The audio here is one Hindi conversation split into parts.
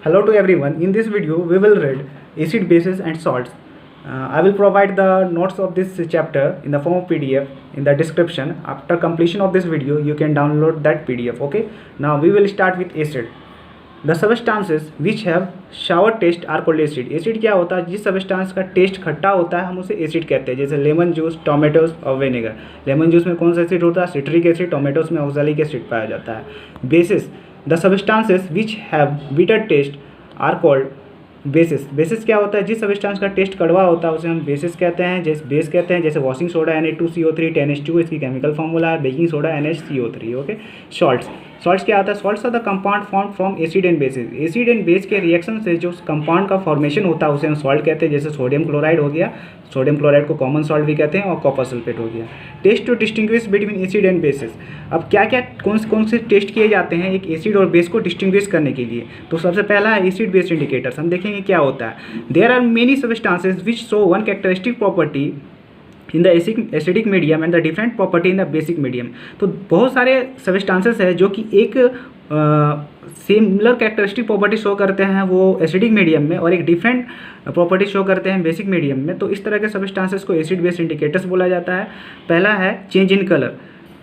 Hello to everyone. In this video, we will read acid, bases, and salts. I will provide the notes of this chapter in the form of PDF in the description. After completion of this video, you can download that PDF. Okay. Now we will start with acid. The substances which have sour taste are called acid. Acid क्या होता है? जिस सब्सटेंस का टेस्ट खट्टा होता है हम उसे एसिड कहते हैं. जैसे लेमन जूस, टोमेटोज और विनेगर. लेमन जूस में कौन सा एसिड होता है? Citric acid. टोमेटोज में ऑक्सैलिक एसिड पाया जाता है. Bases, the substances which have bitter taste are called bases. Bases क्या होता है? जिस सब्सटेंस का टेस्ट कड़वा होता है उसे हम बेसिस कहते हैं, जैसे बेस कहते हैं. जैसे वॉशिंग सोडा Na2CO3 10H2 इसकी केमिकल फॉर्मूला है. Baking soda NaCO3. Okay. Salts, salts क्या आता है? Salts are the compound form from acid and bases. Acid and base के रिएक्शन से जो कंपाउंड का फॉर्मेशन होता है उसे हम सॉल्ट कहते हैं. जैसे सोडियम क्लोराइड हो गया, सोडियम क्लोराइड को कॉमन सॉल्ट भी कहते हैं, और कॉपर सल्फेट हो गया. Test to distinguish between acid and bases. अब क्या क्या कौन से टेस्ट किए जाते हैं एक एसिड और बेस को डिस्टिंग्विश करने के लिए? तो सबसे पहला है एसिड बेस इंडिकेटर्स. हम देखेंगे क्या होता है. There are many substances which show one characteristic property in the acidic medium and the different property in the basic medium. तो बहुत सारे सब्सटेंसेस है जो कि एक सिमिलर कैरेक्टरिस्टिक प्रॉपर्टी शो करते हैं वो एसिडिक मीडियम में, और एक डिफरेंट प्रॉपर्टी शो करते हैं बेसिक मीडियम में. तो इस तरह के सब्सटेंसेस को एसिड बेस इंडिकेटर्स बोला जाता है. पहला है चेंज इन कलर.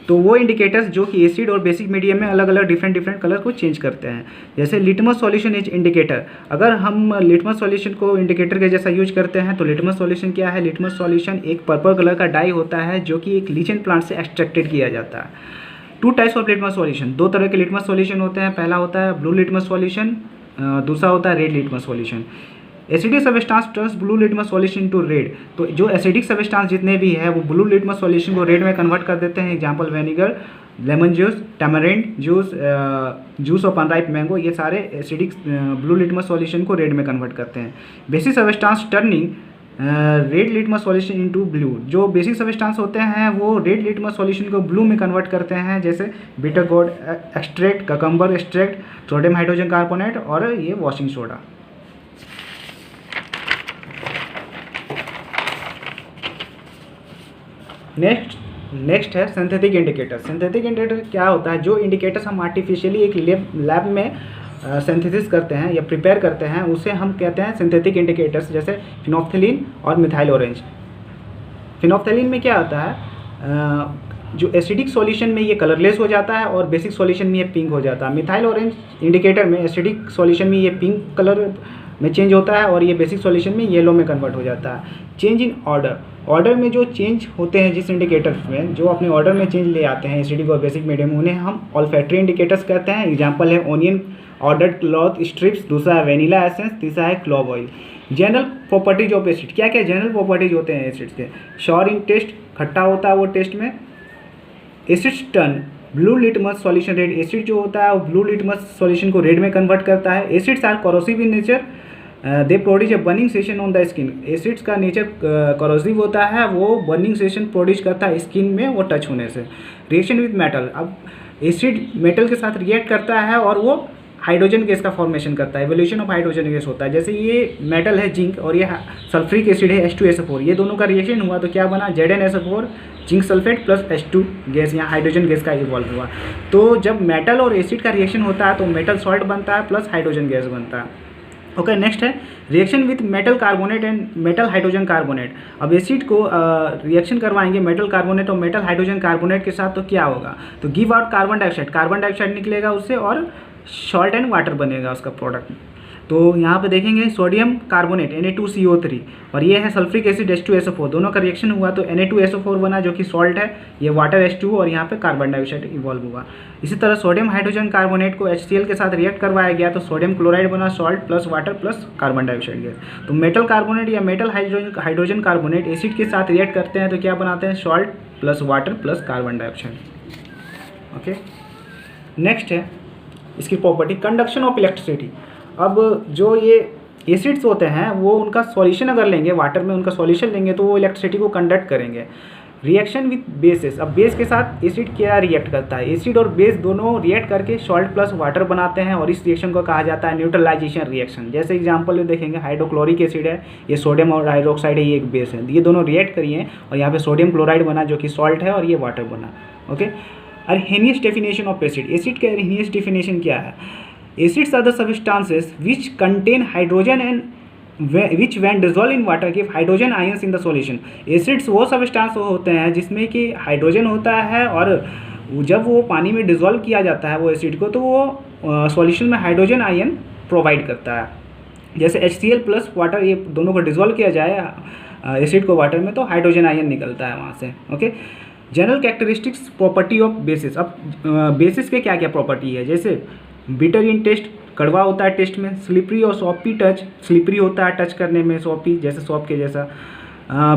तो वो इंडिकेटर्स जो कि एसिड और बेसिक मीडियम में अलग अलग डिफरेंट कलर को चेंज करते हैं. जैसे लिटमस सॉल्यूशन इज इंडिकेटर. अगर हम लिटमस सॉल्यूशन को इंडिकेटर के जैसा यूज करते हैं तो लिटमस सॉल्यूशन क्या है? लिटमस सॉल्यूशन एक पर्पल कलर का डाई होता है जो कि एक लीचेन प्लांट से एक्सट्रैक्टेड किया जाता है. Two types of litmus solution. दो तरह के लिटमस सॉल्यूशन होते हैं. पहला होता है ब्लू लिटमस सॉल्यूशन, दूसरा होता है red litmus solution. Acidic substance turns blue litmus solution to red. तो जो एसिडिक सब्सटेंस जितने भी है वो ब्लू लिटमस सॉल्यूशन को रेड में कन्वर्ट कर देते हैं. Example vinegar, lemon juice, tamarind juice, juice of unripe mango, ये सारे एसिडिक ब्लू लिटमस सॉल्यूशन को रेड में कन्वर्ट करते हैं. Basic substance turning red litmus solution into blue. जो बेसिक सब्सटेंस होते हैं वो रेड लिटमस सॉल्यूशन को ब्लू में कन्वर्ट करते हैं. जैसे bitter gourd extract, cucumber extract, sodium hydrogen carbonate और ये वॉशिंग सोडा. नेक्स्ट है सिंथेटिक इंडिकेटर. सिंथेटिक इंडिकेटर क्या होता है? जो इंडिकेटर्स हम आर्टिफिशियली एक लैब में सिंथेसिस करते हैं या प्रिपेयर करते हैं उसे हम कहते हैं सिंथेटिक इंडिकेटर्स. जैसे फिनोफ्थलीन और मिथाइल ऑरेंज. फिनोफ्थलीन में क्या होता है? जो एसिडिक सॉल्यूशन में ये कलरलेस हो जाता है और बेसिक सॉल्यूशन में ये पिंक हो जाता है. मिथाइल ऑरेंज इंडिकेटर में एसिडिक सॉल्यूशन में ये पिंक कलर में चेंज होता है और ये बेसिक सॉल्यूशन में येलो में कन्वर्ट हो जाता है. Change in order. ऑर्डर में जो चेंज होते हैं जिस इंडिकेटर्स में जो अपने ऑर्डर में चेंज ले आते हैं एसिडिक और बेसिक मीडियम, उन्हें हम ऑल्फैक्टरी इंडिकेटर्स कहते हैं. एग्जांपल है ओनियन ऑर्डर्ड क्लॉथ स्ट्रिप्स, दूसरा है वेनिला एसेंस, तीसरा है clove oil. General properties of acid. क्या क्या जनरल प्रॉपर्टीज होते हैं एसिड्स के? श्योर इन टेस्ट, खट्टा होता है वो टेस्ट में. Acids turn blue litmus solution red. Acid जो होता है वो ब्लू लिटमस सॉल्यूशन को रेड में कन्वर्ट करता है. Acids are corrosive in nature, they produce a burning sensation on the skin. Acids का नेचर कॉरोसिव होता है, वो बर्निंग सेशन प्रोड्यूस करता है स्किन में वो टच होने से. Reaction with metal. अब एसिड मेटल के साथ रिएक्ट करता है और वो हाइड्रोजन गैस का फॉर्मेशन करता है. एवोल्यूशन ऑफ हाइड्रोजन गैस होता है. जैसे ये मेटल है जिंक और ये सल्फ्रिक एसिड है H2SO4. ये दोनों का रिएक्शन हुआ तो क्या बना? ZnSO4 zinc sulphate plus H2 gas, यहाँ हाइड्रोजन गैस का इवॉल्व हुआ. तो जब मेटल और एसिड का रिएक्शन होता है तो मेटल सॉल्ट बनता है प्लस हाइड्रोजन गैस बनता है. ओके. नेक्स्ट है reaction with metal carbonate and metal hydrogen carbonate. अब एसिड को रिएक्शन करवाएंगे मेटल कार्बोनेट और मेटल हाइड्रोजन कार्बोनेट के साथ तो क्या होगा? तो गिव आउट कार्बन डाइऑक्साइड निकलेगा उससे और सॉल्ट एंड वाटर बनेगा उसका प्रोडक्ट. तो यहाँ पे देखेंगे सोडियम कार्बोनेट Na2CO3 और ये है सल्फ्रिक एसिड H2SO4. दोनों का रिएक्शन हुआ तो Na2SO4 बना जो कि सॉल्ट है, ये वाटर H2 और यहाँ पे कार्बन डाइऑक्साइड इवॉल्व हुआ. इसी तरह सोडियम हाइड्रोजन कार्बोनेट को HCl के साथ रिएक्ट करवाया गया तो सोडियम क्लोराइड बना, salt plus water plus carbon dioxide gas. तो मेटल कार्बोनेट या मेटल हाइड्रोजन कार्बोनेट एसिड के साथ रिएक्ट करते हैं तो क्या बनाते हैं? Salt plus water plus carbon dioxide. Okay. Next है इसकी प्रॉपर्टी कंडक्शन ऑफ इलेक्ट्रिसिटी. अब जो ये एसिड्स होते हैं वो उनका सॉल्यूशन अगर लेंगे वाटर में, उनका सॉल्यूशन लेंगे तो वो इलेक्ट्रिसिटी को कंडक्ट करेंगे. Reaction with basis. अब बेस के साथ एसिड क्या रिएक्ट करता है? एसिड और बेस दोनों रिएक्ट करके सॉल्ट प्लस वाटर बनाते हैं और इस रिएक्शन को कहा जाता है न्यूट्रलाइजेशन रिएक्शन. जैसे एग्जांपल में देखेंगे हाइड्रोक्लोरिक एसिड है, ये सोडियम और हाइड्रोक्साइड है, ये एक बेस है. ये दोनों रिएक्ट करिए और यहाँ पे सोडियम क्लोराइड बना जो कि सॉल्ट है और ये वाटर बना. Okay. Arrhenius definition of acid. Acid का अर्हेनियस डेफिनेशन क्या है? Acids are the substances which contain hydrogen and which when dissolve in water give hydrogen ions in the solution. Acids वो सब्सटेंस होते हैं जिसमें कि हाइड्रोजन होता है, और जब वो पानी में डिजोल्व किया जाता है वो एसिड को, तो वो सॉल्यूशन में हाइड्रोजन आयन प्रोवाइड करता है। जैसे HCl प्लस वाटर, ये दोनों को डिजोल्व किया जाए एसिड को वाटर में, तो हाइड्रोजन आयन निकलता है वहाँ से। Okay, general characteristics property of bases. अब बेसिस के क्या क्या प्रॉपर्टी है, जैसे बिटर इन टेस्ट, कड़वा होता है टेस्ट में, स्लिपरी और सॉपी टच, स्लिपरी होता है टच करने में, सॉपी जैसे सॉप के जैसा।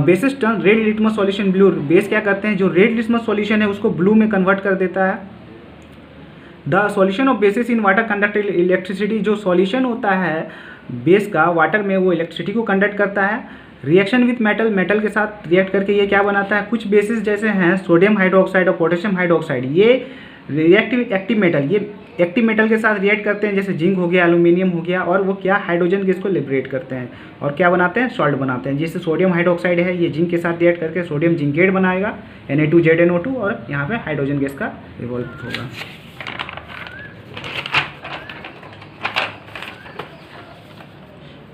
Basis turn red litmus solution blue, base क्या करते हैं, जो रेड लिटमस सॉल्यूशन है उसको ब्लू में कन्वर्ट कर देता है। The solution of basis in water conduct electricity, जो सॉल्यूशन होता है बेस का वाटर में वो इलेक्ट्रिसिटी को कंडक्ट करता है। रिएक्शन विथ मेटल, मेटल के साथ रिएक्ट करके ये क्या बनाता है, कुछ बेसिस जैसे हैं सोडियम हाइड्रोक्साइड और पोटेशियम हाइड्रोक्साइड, ये रिएक्टिव एक्टिव मेटल, ये एक्टिव मेटल के साथ रिएक्ट करते हैं, जैसे जिंक हो गया, एल्यूमिनियम हो गया, और वो क्या हाइड्रोजन गैस को लिबरेट करते हैं और क्या बनाते हैं, सॉल्ट बनाते हैं। जैसे सोडियम हाइड्रोक्साइड है, ये जिंक के साथ रिएक्ट करके सोडियम जिंकेट बनाएगा Na2ZNO2, और यहाँ पे हाइड्रोजन गैस का इवॉल्व होगा।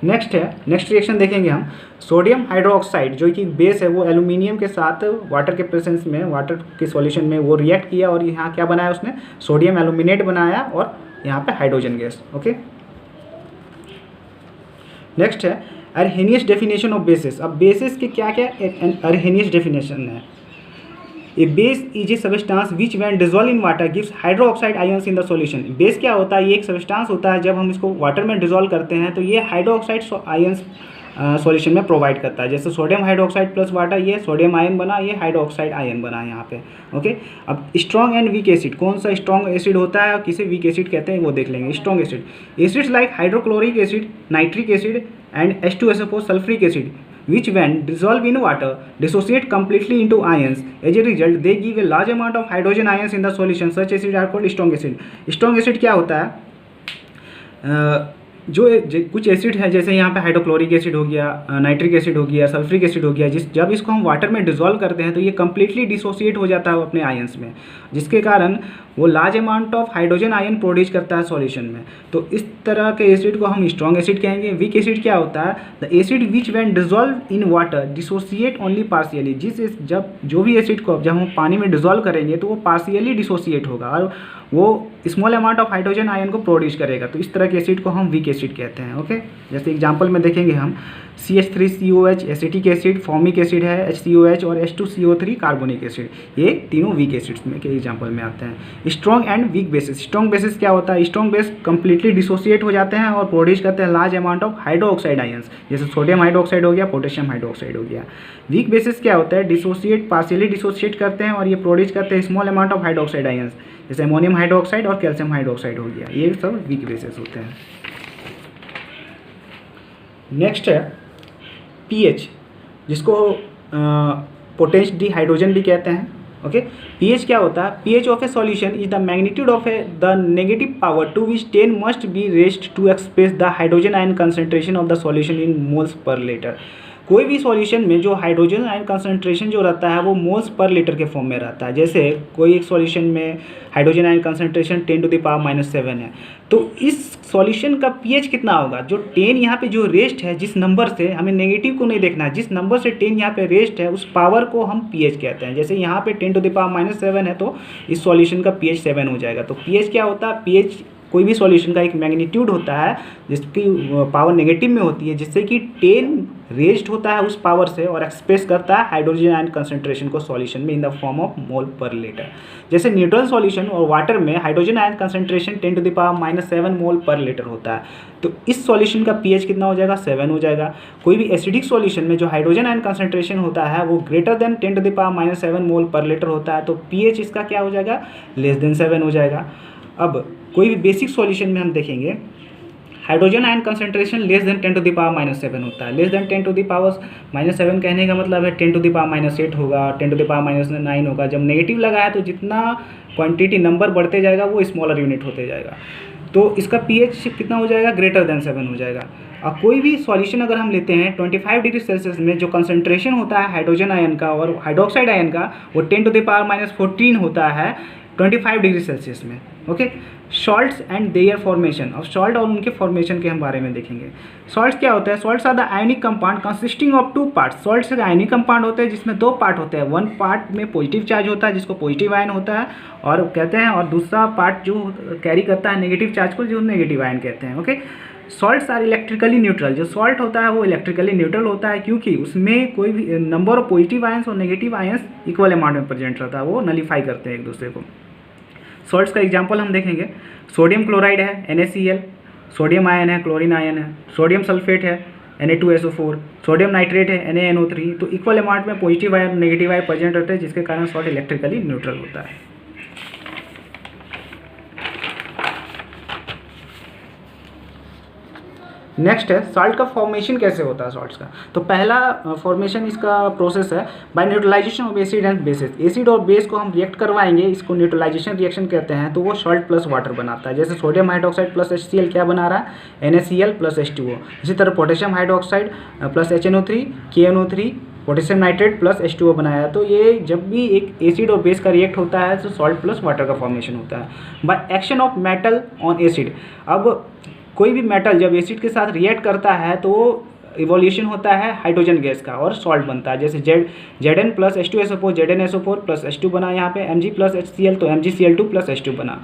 नेक्स्ट रिएक्शन देखेंगे हम, सोडियम हाइड्रोक्साइड जो कि बेस है वो एल्यूमिनियम के साथ वाटर के प्रेजेंस में, वाटर के सॉल्यूशन में वो रिएक्ट किया, और यहाँ क्या बनाया उसने, सोडियम एल्यूमिनेट बनाया, और यहाँ पे हाइड्रोजन गैस। ओके, नेक्स्ट है अर्हेनियस डेफिनेशन ऑफ बेसिस। अब बेसिस के क्या क्या अर्हेनियस डेफिनेशन है। A base is a substance which when dissolve in water gives hydroxide ions in the solution. Base क्या होता है, ये एक सबस्टांस होता है, जब हम इसको वाटर में डिजोल्व करते हैं तो ये हाइड्रोक्साइड आयंस सॉल्यूशन में प्रोवाइड करता है। जैसे सोडियम हाइड्रोक्साइड प्लस वाटर, ये सोडियम आयन बना, ये हाइड्रोक्साइड आयन बना यहाँ पे। ओके, अब स्ट्रॉन्ग एंड वीक एसिड, कौन सा स्ट्रॉन्ग एसिड होता है और किसे वीक एसिड कहते हैं वो देख लेंगे। Strong acid, acids like hydrochloric acid, nitric acid and H2SO4 sulphuric acid which when dissolve in water dissociate completely into ions. As a result they give a large amount of hydrogen ions in the solution. Such acids are called strong acid. Strong acid क्या होता है, जो कुछ एसिड है, जैसे यहाँ पे हाइड्रोक्लोरिक एसिड हो गया, नाइट्रिक एसिड हो गया, सल्फ्रिक एसिड हो गया, जब इसको हम वाटर में डिसॉल्व करते हैं तो ये कम्प्लीटली डिसोसिएट हो जाता है अपने आयंस में, जिसके कारण वो large amount of hydrogen ion produce करता है सॉल्यूशन में। तो इस तरह के एसिड को हम स्ट्रॉन्ग एसिड कहेंगे। वीक एसिड क्या होता है, the acid which when dissolve in water dissociate only partially. जब जो भी एसिड को जब हम पानी में डिसॉल्व करेंगे तो वो पार्शियली डिसोसिएट होगा और वो small amount of hydrogen ion को प्रोड्यूस करेगा। तो इस तरह के एसिड को हम वीक एसिड कहते हैं। ओके, जैसे एग्जांपल में देखेंगे हम CH3COH acetic acid, formic acid है HCOH, और H2CO3 कार्बोनिक एसिड, ये तीनों वीक एसिड्स में के एग्जांपल में आते हैं। Strong and weak bases, strong bases क्या होता है, स्ट्रॉन्ग बेस कंप्लीटली डिसोसिएट हो जाते हैं और प्रोड्यूस करते हैं large amount of hydroxide ions, जैसे सोडियम हाइड्रोक्साइड हो गया, पोटेशियम हाइड्रोक्साइड हो गया। वीक बेसिस क्या होता है, डिसोसिएट पार्शियली डिसोसिएट करते हैं और ये प्रोड्यूस करते हैं small amount of hydroxide ions, जैसे अमोनियम हाइड्रोक्साइड और कैल्शियम हाइड्रोक्साइड हो गया। ये सब वीक बेसिस होते हैं। नेक्स्ट है pH, जिसको पोटेंशियल डिहाइड्रोजन भी कहते हैं। ओके, pH क्या होता है, pH of a solution is the magnitude of the negative power to which 10 must be raised to express the hydrogen ion concentration of the solution in moles per litre. कोई भी सॉल्यूशन में जो हाइड्रोजन आयन कंसंट्रेशन जो रहता है वो मोल्स पर लीटर के फॉर्म में रहता है। जैसे कोई एक सॉल्यूशन में हाइड्रोजन आयन कंसंट्रेशन 10⁻⁻7 है, तो इस सॉल्यूशन का pH कितना होगा, जो 10 यहाँ पे जो रेस्ट है, जिस नंबर से हमें नेगेटिव को नहीं देखना है, जिस नंबर से 10 यहाँ पे रेस्ट है उस पावर को हम pH कहते हैं। जैसे यहाँ पे 10⁻⁻7 है तो इस सॉल्यूशन का pH 7 हो जाएगा। तो pH क्या होता है, pH कोई भी सॉल्यूशन का एक मैग्नीट्यूड होता है जिसकी पावर नेगेटिव में होती है, जिससे कि 10 रेज्ड होता है उस पावर से और एक्सप्रेस करता है हाइड्रोजन आयन कंसंट्रेशन को सॉल्यूशन में in the form of mole पर लीटर। जैसे न्यूट्रल सॉल्यूशन और वाटर में हाइड्रोजन आयन कंसंट्रेशन 10⁻⁻7 मोल पर लीटर होता है, तो इस सॉल्यूशन का pH कितना हो जाएगा, 7 हो जाएगा। कोई भी एसिडिक सॉल्यूशन में जो हाइड्रोजन आयन कंसंट्रेशन होता है वो ग्रेटर देन 10⁻⁻7 मोल पर लीटर होता है, तो pH इसका क्या हो जाएगा, लेस देन 7 हो जाएगा। अब कोई भी बेसिक सॉल्यूशन में हम देखेंगे hydrogen ion concentration less than 10⁻⁷ होता है। लेस देन 10⁻⁷ कहने का मतलब है 10⁻8 होगा, 10⁻9 होगा। जब नेगेटिव लगा है तो जितना क्वांटिटी नंबर बढ़ते जाएगा वो स्मॉलर यूनिट होते जाएगा, तो इसका pH कितना हो जाएगा, ग्रेटर देन 7 हो जाएगा। अब कोई भी सॉल्यूशन अगर हम लेते हैं 25 डिग्री सेल्सियस में, जो कंसंट्रेशन होता है हाइड्रोजन आयन का और हाइड्रोक्साइड आयन का वो 10⁻14 होता है 25 डिग्री सेल्सियस में। Okay, salts and there formation. अब सॉल्ट और उनके फॉर्मेशन के हम बारे में देखेंगे। सॉल्ट्स क्या होता है? Salts are the ionic compound consisting of two part. Salts एक आयनिक कंपाउंड होते हैं जिसमें दो पार्ट होते हैं। वन पार्ट में पॉजिटिव चार्ज होता है जिसको पॉजिटिव आयन होता है और कहते हैं, और दूसरा पार्ट जो कैरी करता है नेगेटिव चार्ज को, जो नेगेटिव आयन कहते हैं। Okay, salts are electrically neutral. जो सॉल्ट होता है वो इलेक्ट्रिकली न्यूट्रल होता है क्योंकि उसमें कोई भी नंबर ऑफ पॉजिटिव आयंस और नेगेटिव आयंस इक्वल अमाउंट में प्रेजेंट रहता है, वो नलीफाई करते हैं एक दूसरे को। सॉल्ट्स का एग्जांपल हम देखेंगे। सोडियम क्लोराइड है NaCl, सोडियम आयन है, क्लोरीन आयन है, सोडियम सल्फेट है Na2SO4, सोडियम नाइट्रेट है NaNO3। तो इक्वल अमाउंट में positive ion negative ion present रहते हैं जिसके कारण सॉल्ट इलेक्ट्रिकली न्यूट्रल होता है। नेक्स्ट है सॉल्ट का फॉर्मेशन कैसे होता है सॉल्ट्स का। तो पहला फॉर्मेशन इसका प्रोसेस है by neutralisation of acid and bases. Acid और बेस को हम रिएक्ट करवाएंगे, इसको न्यूट्रलाइजेशन रिएक्शन कहते हैं, तो वो सॉल्ट प्लस वाटर बनाता है। जैसे सोडियम हाइड्रोक्साइड प्लस HCl क्या बना रहा है? NaCl plus H2O। इसी तरह potassium hydroxide plus HNO3 KNO3 potassium nitrate plus H2O बनाया। तो ये जब भी एक एसिड और बेस का रिएक्ट होता है तो सॉल्ट प्लस वाटर का फॉर्मेशन होता है। By action of metal on acid. अब कोई भी मेटल जब एसिड के साथ रिएक्ट करता है तो इवोल्यूशन होता है हाइड्रोजन गैस का और सॉल्ट बनता है। जैसे Zn plus H2SO4 ZnSO4 plus H2 बना, यहाँ पे Mg प्लस HCl तो MgCl2 प्लस H2 बना।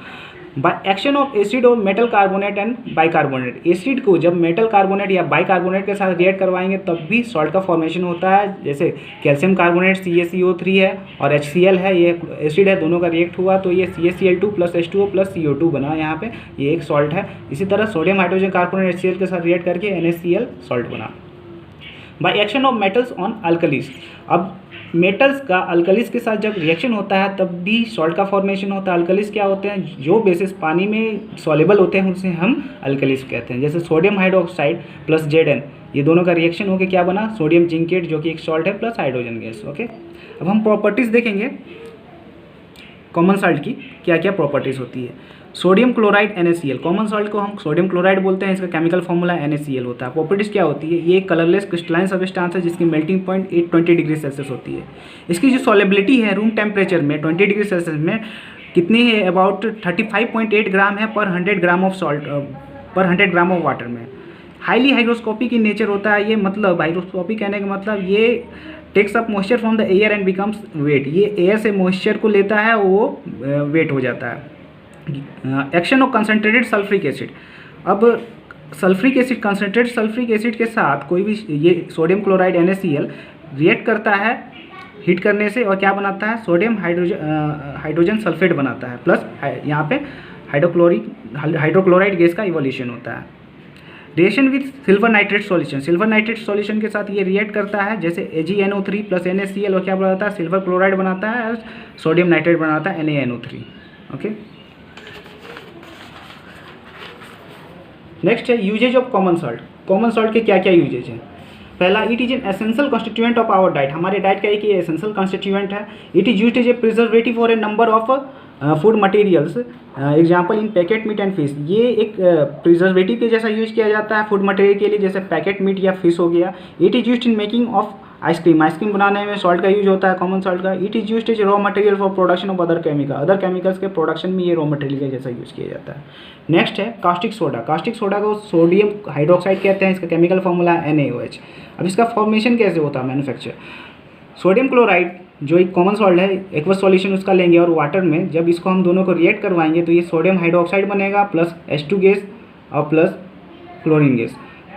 बाय एक्शन ऑफ एसिड और metal carbonate and bicarbonate. Acid को जब मेटल कार्बोनेट या बाइकार्बोनेट के साथ रिएक्ट करवाएंगे तब भी सॉल्ट का फॉर्मेशन होता है। जैसे कैल्शियम कार्बोनेट CaCO3 है और HCl है, ये एसिड है, दोनों का रिएक्ट हुआ तो ये CaCl2 plus H2O plus CO2 बना, यहाँ पे ये एक सॉल्ट है। इसी तरह सोडियम हाइड्रोजन कार्बोनेट HCl के साथ रिएक्ट करके NaCl सॉल्ट बना। By action of metals on alkalis. अब मेटल्स का अल्कलीज के साथ जब रिएक्शन होता है तब भी सॉल्ट का फॉर्मेशन होता है। अल्कलीज क्या होते हैं? जो बेसिस पानी में सॉल्युबल होते हैं उनसे हम अल्कलीज कहते हैं। जैसे सोडियम हाइड्रोक्साइड प्लस Zn, ये दोनों का रिएक्शन होकर क्या बना? सोडियम जिंकेट जो कि एक सॉल्ट है प्लस हाइड्रोजन गैस। ओके, अब हम प्रॉपर्टीज़ देखेंगे कॉमन सॉल्ट की क्या क्या प्रॉपर्टीज़ होती है। Sodium chloride NaCl, common salt को हम सोडियम क्लोराइड बोलते हैं, इसका केमिकल फॉर्मूला NaCl होता है। प्रॉपर्टीज़ क्या होती है? ये कलरलेस क्रिस्टलाइन सब्सटेंस है जिसकी मेल्टिंग पॉइंट 820 डिग्री सेल्सियस होती है। इसकी जो सॉलेबिलिटी है रूम टेम्परेचर में 20 डिग्री सेल्सियस में कितनी है? अबाउट 35.8 ग्राम है पर 100 gram of salt per 100 gram of water में। हाईली हाइग्रोस्कोपिक इन नेचर होता है। ये मतलब हाइग्रोस्कोपिक कहने का मतलब ये takes up moisture from the air and becomes wet. ये एयर से मॉइस्चर को लेता है, वो वेट हो जाता है। Action of concentrated sulphuric acid. अब sulphuric acid, concentrated sulphuric acid के साथ कोई भी ये सोडियम क्लोराइड NaCl रिएक्ट करता है हीट करने से और क्या बनाता है? सोडियम हाइड्रोजन सल्फेट बनाता है प्लस यहाँ पे हाइड्रोक्लोराइड गैस का इवोल्यूशन होता है। Reaction with silver nitrate solution. Silver nitrate solution के साथ ये रिएक्ट करता है, जैसे AgNO3 प्लस NaCl और क्या बनाता है? सिल्वर क्लोराइड बनाता है और सोडियम नाइट्रेट बनाता है NaNO3। ओके, नेक्स्ट है usages of common salt. Common salt के क्या क्या यूजेज हैं? पहला, it is an essential constituent of our diet. हमारे डाइट का एक ये एसेंशियल कॉन्स्टिट्यूएंट है। It is used as a preservative for a number of food materials, example in packet meat and fish. ये एक प्रिजर्वेटिव के जैसा यूज किया जाता है फूड मटेरियल के लिए, जैसे पैकेट मीट या फिश हो गया। It is used in making of ice cream. Ice cream बनाने में सॉल्ट का यूज होता है, कॉमन सॉल्ट का। It is used as raw material for production of other chemical. Other chemicals के प्रोडक्शन में ये रॉ मटेरियल के जैसा यूज किया जाता है। नेक्स्ट है कास्टिक सोडा। कास्टिक सोडा को सोडियम हाइड्रोक्साइड कहते हैं, इसका केमिकल फॉर्मूला है NaOH। अब इसका फॉर्मेशन कैसे होता है? मैन्युफैक्चर, सोडियम क्लोराइड जो एक कॉमन सॉल्ट है, एक्वस सॉल्यूशन उसका लेंगे और वाटर में जब इसको हम दोनों को रिएक्ट करवाएंगे तो ये सोडियम हाइड्रोक्साइड बनेगा प्लस H2 गैस और प्लस क्लोरीन गैस।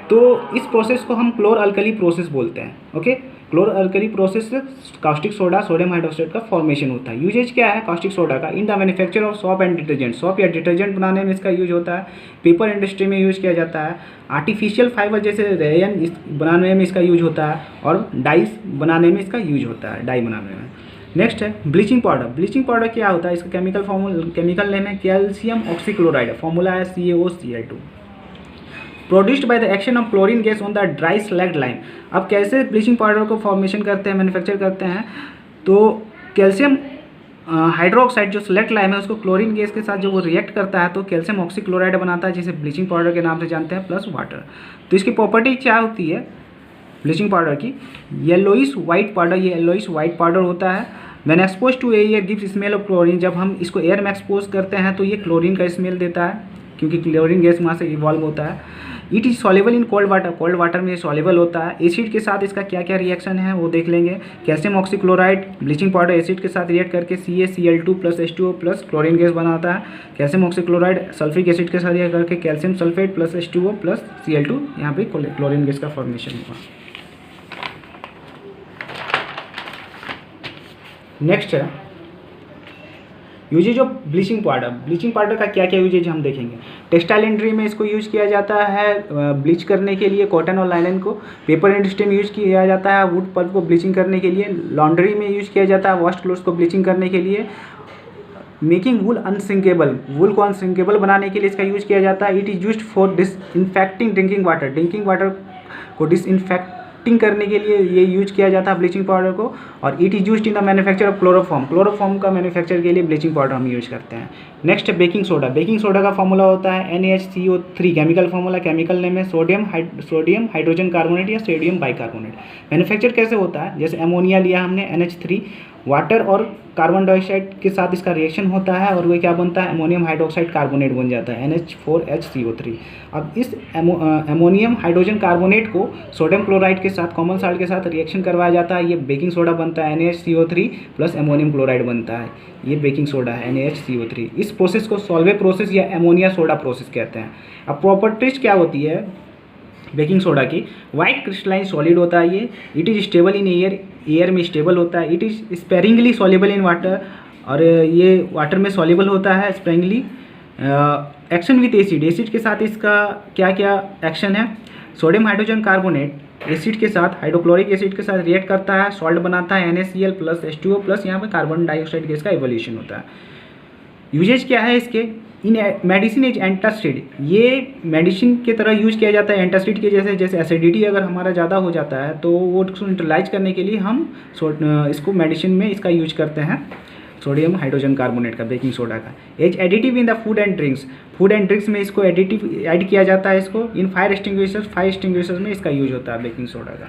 तो इस प्रोसेस को हम क्लोर अल्कली प्रोसेस बोलते हैं। ओके, क्लोर अल्कली प्रोसेस से कास्टिक सोडा सोडियम हाइड्रोक्साइड का फॉर्मेशन होता है। यूजेज क्या है कास्टिक सोडा का? In the manufacture of shop and detergent. Shop या डिटर्जेंट बनाने में इसका यूज होता है। पेपर इंडस्ट्री में यूज किया जाता है। आर्टिफिशियल फाइबर जैसे रेयन बनाने में इसका यूज होता है और डाइस बनाने में इसका यूज होता है, डाई बनाने में। नेक्स्ट है ब्लीचिंग पाउडर। ब्लीचिंग पाउडर क्या होता है? इसका केमिकल नेम है कैल्शियम ऑक्सीक्लोराइड, फॉर्मूला है CaOCl2। Produced by the action of chlorine gas on the dry slagged lime. अब कैसे ब्लीचिंग पाउडर को फॉर्मेशन करते हैं, मैन्युफैक्चर करते हैं? तो कैल्शियम हाइड्रोक्साइड जो स्लैग्ड लाइम है उसको क्लोरीन गैस के साथ जो वो रिएक्ट करता है तो कैल्शियम ऑक्सीक्लोराइड बनाता है, जिसे ब्लीचिंग पाउडर के नाम से जानते हैं, प्लस वाटर। तो इसकी प्रॉपर्टी क्या होती है ब्लीचिंग पाउडर की? Yellowish white powder. ये येलोइश वाइट पाउडर होता है when expose to air gives smell of chlorine, जब हम इसको एयर में एक्सपोज करते हैं तो ये क्लोरीन का स्मेल देता है, क्योंकि क्लोरीन गैस वहाँ से इवॉल्व होता है। It is soluble in cold water, cold water में सॉल्युबल होता है। एसिड के साथ इसका क्या क्या रिएक्शन है वो देख लेंगे। Calcium oxychloride bleaching powder acid के साथ रिएक्ट करके CaCl2 plus H2O plus chlorine gas बनाता है। कैल्शियम ऑक्सीक्लोराइड सल्फ्रिक एसिड के साथ रिएक्ट करके calcium sulphate plus H2O plus Cl2, यहाँ पे क्लोरीन गैस का फॉर्मेशन हुआ। नेक्स्ट है usages of bleaching powder. Bleaching powder का क्या क्या यूजेज हम देखेंगे। टेक्सटाइल इंडस्ट्री में इसको यूज़ किया जाता है ब्लीच करने के लिए कॉटन और लाइनन को। पेपर इंडस्ट्री में यूज़ किया जाता है वुड पल्प को ब्लीचिंग करने के लिए। लॉन्ड्री में यूज़ किया जाता है वॉश्ड क्लोथ्स को ब्लीचिंग करने के लिए। मेकिंग वूल अनसिंकेबल, वूल को अनसिंकेबल बनाने के लिए इसका यूज़ किया जाता है। It is used for disinfecting drinking water को डिसइंफेक्टिंग करने के लिए ये यूज किया जाता है ब्लीचिंग पाउडर को। और it is used in the manufacture of chloroform, chloroform का मैन्युफैक्चर के लिए ब्लीचिंग पाउडर हम यूज करते हैं। नेक्स्ट है बेकिंग सोडा। बेकिंग सोडा का फॉर्मूला होता है NaHCO3, chemical formula, chemical name है सोडियम हाइड्रोजन कार्बोनेट या सोडियम बाइकार्बोनेट। मैन्युफैक्चर कैसे होता है, जैसे अमोनिया लिया हमने NH3, वाटर और कार्बन डाइऑक्साइड के साथ इसका रिएक्शन होता है और वह क्या बनता है, अमोनियम हाइड्रोक्साइड कार्बोनेट बन जाता है NH4HCO3। अब इस अमोनियम हाइड्रोजन कार्बोनेट को सोडियम क्लोराइड के साथ, कॉमन साल्ट के साथ रिएक्शन करवाया जाता है, ये बेकिंग सोडा बनता है NaHCO3 प्लस अमोनियम क्लोराइड बनता है, ये बेकिंग सोडा है NaHCO3। इस प्रोसेस को सॉल्वे प्रोसेस या अमोनिया सोडा प्रोसेस कहते हैं। अब प्रॉपर्टीज क्या होती है बेकिंग सोडा की, वाइट क्रिस्टलाइन सॉलिड होता है ये। It is stable in air में स्टेबल होता है। It is sparingly soluble in water, और ये वाटर में सॉल्युबल होता है sparingly. Action with acid, acid के साथ इसका क्या क्या एक्शन है। सोडियम हाइड्रोजन कार्बोनेट एसिड के साथ, हाइड्रोक्लोरिक एसिड के साथ रिएक्ट करता है, सॉल्ट बनाता है NaCl प्लस H2O प्लस, यहाँ पे कार्बन डाइऑक्साइड गैस का इवोल्यूशन होता है। यूजेज क्या है इसके, इन मेडिसिन इज एंटासिड, ये मेडिसिन की तरह यूज किया जाता है एंटासिड के जैसे एसिडिटी अगर हमारा ज़्यादा हो जाता है तो वो उसको न्यूट्रलाइज करने के लिए हम इसको मेडिसिन में इसका यूज करते हैं, सोडियम हाइड्रोजन कार्बोनेट का, बेकिंग सोडा का। As additive in the food and drinks में इसको एडिटिव ऐड किया जाता है इसको। इन फायर एक्सटिंग्विशर्स में इसका यूज होता है बेकिंग सोडा का।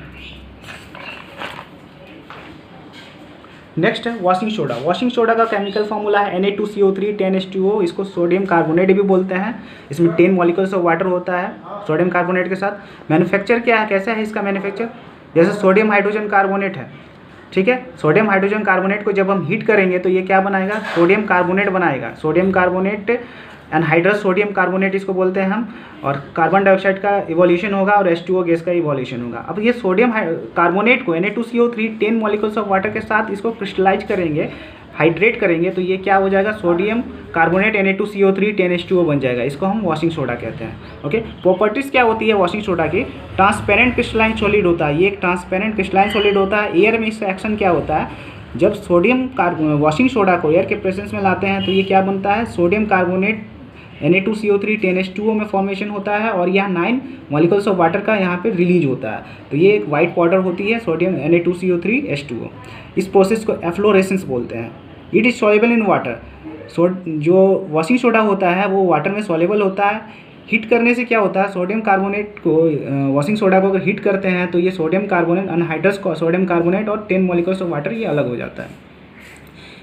नेक्स्ट है वॉशिंग सोडा। वॉशिंग सोडा का केमिकल फॉर्मूला है Na2CO3 10H2O, इसको सोडियम कार्बोनेट भी बोलते हैं। इसमें 10 मॉलिक्यूल्स ऑफ वाटर होता है सोडियम कार्बोनेट के साथ। मैन्युफैक्चर क्या है, कैसा है इसका मैन्युफैक्चर, जैसे सोडियम हाइड्रोजन कार्बोनेट है, ठीक है। सोडियम हाइड्रोजन कार्बोनेट को जब हम हीट करेंगे तो ये क्या बनाएगा, सोडियम कार्बोनेट बनाएगा। Sodium carbonate anhydrous sodium carbonate इसको बोलते हैं हम, और कार्बन डाइऑक्साइड का इवोल्यूशन होगा और H2O गैस का इवोल्यूशन होगा। अब ये सोडियम कार्बोनेट को Na2CO3 10 मॉलिक्यूल्स ऑफ वाटर के साथ इसको क्रिस्टलाइज करेंगे, हाइड्रेट करेंगे, तो ये क्या हो जाएगा, सोडियम कार्बोनेट Na2CO3 10H2O बन जाएगा। इसको हम वॉशिंग सोडा कहते हैं। ओके, प्रॉपर्टीज़ क्या होती है वॉशिंग सोडा की, ट्रांसपेरेंट क्रिस्टलाइन सॉलिड होता है, ये एक ट्रांसपेरेंट क्रिस्टलाइन सॉलिड होता है। एयर में इसका एक्शन क्या होता है, जब सोडियम वॉशिंग सोडा को एयर के प्रेजेंस में लाते हैं तो ये क्या बनता है, सोडियम कार्बोनेट Na2CO3 10H2O में फॉर्मेशन होता है और यह 9 मॉलिक्यूल्स ऑफ वाटर का यहाँ पे रिलीज होता है। तो ये एक वाइट पाउडर होती है सोडियम Na2CO3 H2O। इस प्रोसेस को एफ्लोरेसेंस बोलते हैं। It is soluble in water, जो वॉशिंग सोडा होता है वो वाटर में सॉल्युबल होता है। हीट करने से क्या होता है, सोडियम कार्बोनेट को वॉशिंग सोडा को अगर हीट करते हैं तो ये sodium carbonate anhydrous sodium carbonate और 10 मॉलिक्यूल्स ऑफ वाटर ये अलग हो जाता है।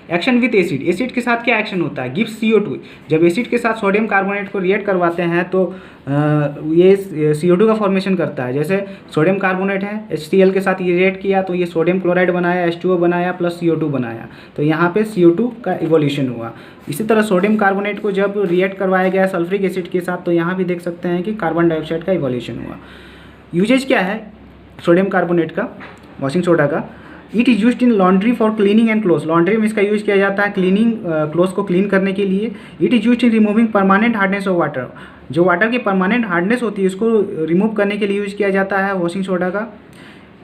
एक्शन विथ एसिड, एसिड के साथ क्या एक्शन होता है, गिव्स CO2। जब एसिड के साथ सोडियम कार्बोनेट को रिएक्ट करवाते हैं तो ये CO2 का फॉर्मेशन करता है। जैसे सोडियम कार्बोनेट है, HCl के साथ ये रिएक्ट किया तो ये सोडियम क्लोराइड बनाया, H2O बनाया प्लस CO2 बनाया, तो यहाँ पे CO2 का इवोल्यूशन हुआ। इसी तरह सोडियम कार्बोनेट को जब रिएक्ट करवाया गया सल्फ्रिक एसिड के साथ तो यहाँ भी देख सकते हैं कि कार्बन डाइऑक्साइड का इवोल्यूशन हुआ। यूजेज क्या है सोडियम कार्बोनेट का, वॉशिंग सोडा का, it is used in laundry for cleaning and cloth, laundry में इसका यूज़ किया जाता है क्लीनिंग क्लोथ को क्लीन करने के लिए। It is used in removing permanent hardness of water, जो वाटर की परमानेंट हार्डनेस होती है उसको रिमूव करने के लिए यूज़ किया जाता है वॉशिंग सोडा का।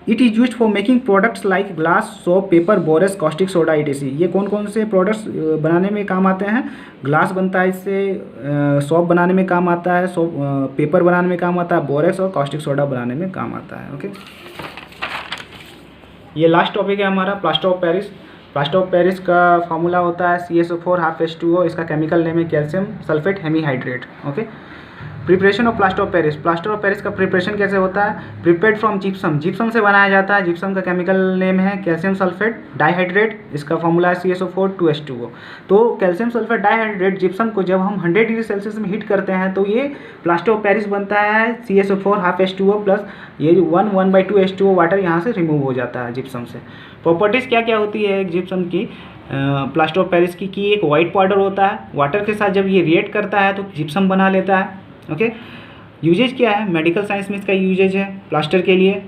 It is used for making products like glass, soap, paper, borers, caustic soda etc। ये कौन कौन से प्रोडक्ट्स बनाने में काम आते हैं, ग्लास बनता है इससे, सोप बनाने में काम आता है, सोप पेपर बनाने में काम आता है, बोरस और कॉस्टिक सोडा बनाने में काम आता है। ओके, ये लास्ट टॉपिक है हमारा plaster of Paris. Plaster of Paris का फार्मूला होता है CaSO4 ½ H2O, इसका केमिकल नेम है calcium sulphate hemihydrate. Okay, preparation of plaster of Paris, plaster of Paris का प्रिपरेशन कैसे होता है? प्रिपेयर्ड फ्रॉम जिप्सम, जिप्सम से बनाया जाता है। जिप्सम का केमिकल नेम है कैल्शियम सल्फेट डाइहाइड्रेट, इसका फॉर्मूला है CSO4 2H2O। तो कैल्शियम सल्फेट डाइहाइड्रेट जिप्सम को जब हम 100 डिग्री सेल्सियस में हीट करते हैं तो ये प्लास्टर ऑफ पेरिस बनता है। CSO4 हाफ H2O प्लस ये 1/2H2O वाटर यहाँ से रिमूव हो जाता है जिप्सम से। प्रॉपर्टीज़ क्या क्या होती है एक जिप्सम की प्लास्टर ऑफ पेरिस की कि एक वाइट पाउडर होता है, वाटर के साथ जब ये रिएक्ट करता है तो जिप्सम बना लेता है। ओके, यूजेज क्या है? मेडिकल साइंस में इसका यूजेज है प्लास्टर के लिए,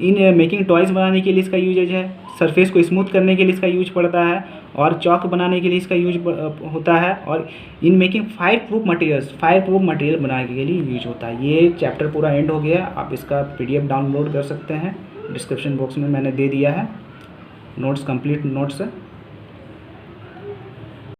इन मेकिंग टॉयज़ बनाने के लिए इसका यूजेज है, सरफेस को स्मूथ करने के लिए इसका यूज पड़ता है, और चौक बनाने के लिए इसका यूज होता है, और in making fire proof material बनाने के लिए यूज होता है। ये चैप्टर पूरा एंड हो गया। आप इसका PDF डाउनलोड कर सकते हैं, डिस्क्रिप्शन बॉक्स में मैंने दे दिया है नोट्स, कंप्लीट नोट्स।